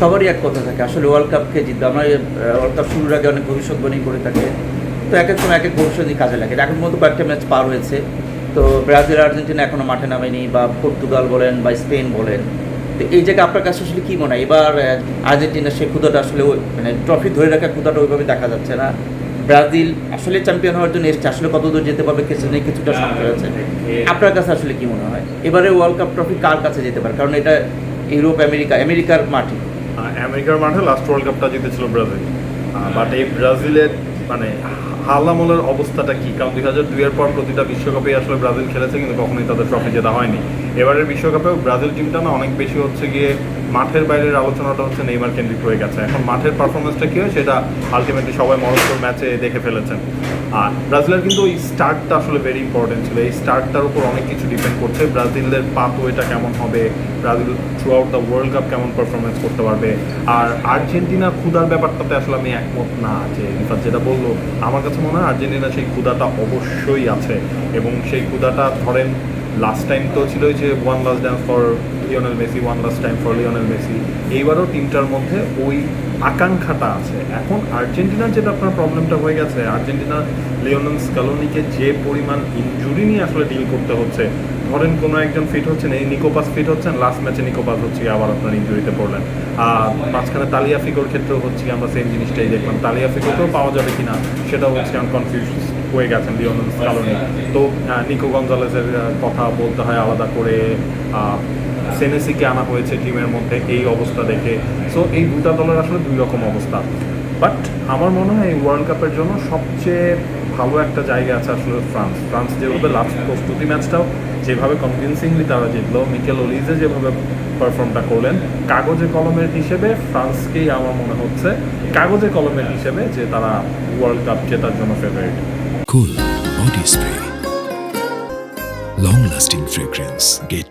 সবারই এক কথা থাকে আসলে ওয়ার্ল্ড কাপকে জিতবে। আমরা ওয়ার্ল্ড কাপ শুরুর আগে অনেক ভবিষ্যৎবাণী করে থাকে, তো এক এক সময় এক এক ভবিষ্যৎই কাজে লাগে। এখন মতো কয়েকটা ম্যাচ পার হয়েছে, তো ব্রাজিল আর্জেন্টিনা এখনও মাঠে নামেনি, বা পর্তুগাল বলেন বা স্পেন বলেন। তো এই জায়গায় আপনার কাছে আসলে কী মনে হয় এবার আর্জেন্টিনার সেই ক্ষুদাটা আসলে মানে ট্রফি ধরে রাখার ক্ষুদাটা ওইভাবে দেখা যাচ্ছে না? ব্রাজিল আসলে চ্যাম্পিয়ন হওয়ার জন্য এসছে, আসলে কতদূর যেতে পারবে কিছু নেই, কিছুটা সংশয় আছে। আপনার কাছে আসলে কী মনে হয় এবারে ওয়ার্ল্ড কাপ ট্রফি কার কাছে যেতে পারে? কারণ এটা ইউরোপ আমেরিকার মাঠে। আমেরিকার মাঠে লাস্ট ওয়ার্ল্ড কাপটা জিতেছিল ব্রাজিল, বাট এই ব্রাজিলের মানে হালামলের অবস্থাটা কি? কারণ 2002-এর পর প্রতিটা বিশ্বকাপে আসলে ব্রাজিল খেলেছে, কিন্তু কখনোই তাদের ট্রফি জেতা হয়নি। এবারের বিশ্বকাপেও ব্রাজিল টিমটা না অনেক বেশি হচ্ছে গিয়ে মাঠের বাইরের আলোচনাটা হচ্ছে নেইমার কেন্দ্রিক হয়ে গেছে। এখন মাঠের পারফরমেন্সটা কী হয় সেটা আলটিমেটলি সবাই মরক্কোর ম্যাচে দেখে ফেলেছেন। আর ব্রাজিলের কিন্তু ওই স্টার্টটা আসলে ভেরি ইম্পর্টেন্ট ছিল। এই স্টার্টটার উপর অনেক কিছু ডিপেন্ড করছে, ব্রাজিলের পাথওয়েটা কেমন হবে, Brazil through out the world cup কেমন পারফরমেন্স করতে পারবে। আর আর্জেন্টিনা ক্ষুধার ব্যাপারটাতে আসলে আমি একমত না, যে রিফাত যেটা বললো, আমার কাছে মনে হয় আর্জেন্টিনা সেই ক্ষুধাটা অবশ্যই আছে। এবং সেই ক্ষুধাটা ধরেন লাস্ট টাইম তো ছিল যে one last dance for Lionel Messi, one last time for Lionel Messi. এইবারও টিমটার মধ্যে ওই আকাঙ্ক্ষাটা আছে। এখন আর্জেন্টিনার যেটা আপনার প্রবলেমটা হয়ে গেছে, আর্জেন্টিনা লিওনেল স্ক্যালোনিকে যে পরিমাণ ইনজুরি নিয়ে আসলে ডিল করতে হচ্ছে। ধরেন কোনো একজন ফিট হচ্ছেন, এই নিকোপাস ফিট হচ্ছেন, লাস্ট ম্যাচে নিকোপাস হচ্ছে আবার আপনার ইনজুরিতে পড়লেন। মাঝখানে তালিয়াফিকোর ক্ষেত্রেও হচ্ছে আমরা সেম জিনিসটাই দেখলাম। তালিয়াফিকোকেও পাওয়া যাবে কিনা সেটাও হচ্ছে কনফিউজ হয়ে গেছেন লিওনেল স্ক্যালোনি। তো নিকো গঞ্জালেসের কথা বলতে হয় আলাদা করে, সেনেসিকে আনা হয়েছে টিমের মধ্যে এই অবস্থা দেখে। সো এই দুটা দলের আসলে দুই রকম অবস্থা। বাট আমার মনে হয় এই ওয়ার্ল্ড কাপের জন্য সবচেয়ে ভালো একটা জায়গা আছে আসলে ফ্রান্স যেভাবে লাস্ট প্রস্তুতি ম্যাচটাও যেভাবে কনভিনসিংলি তারা জিতলো, মিকেল ওলিজে যেভাবে পারফর্মটা করলেন, কাগজে কলমের হিসেবে ফ্রান্সকেই আমার মনে হচ্ছে কাগজে কলমের হিসেবে যে তারা ওয়ার্ল্ড কাপ জেতার জন্য favourite. Cool body spray, long lasting fragrance, get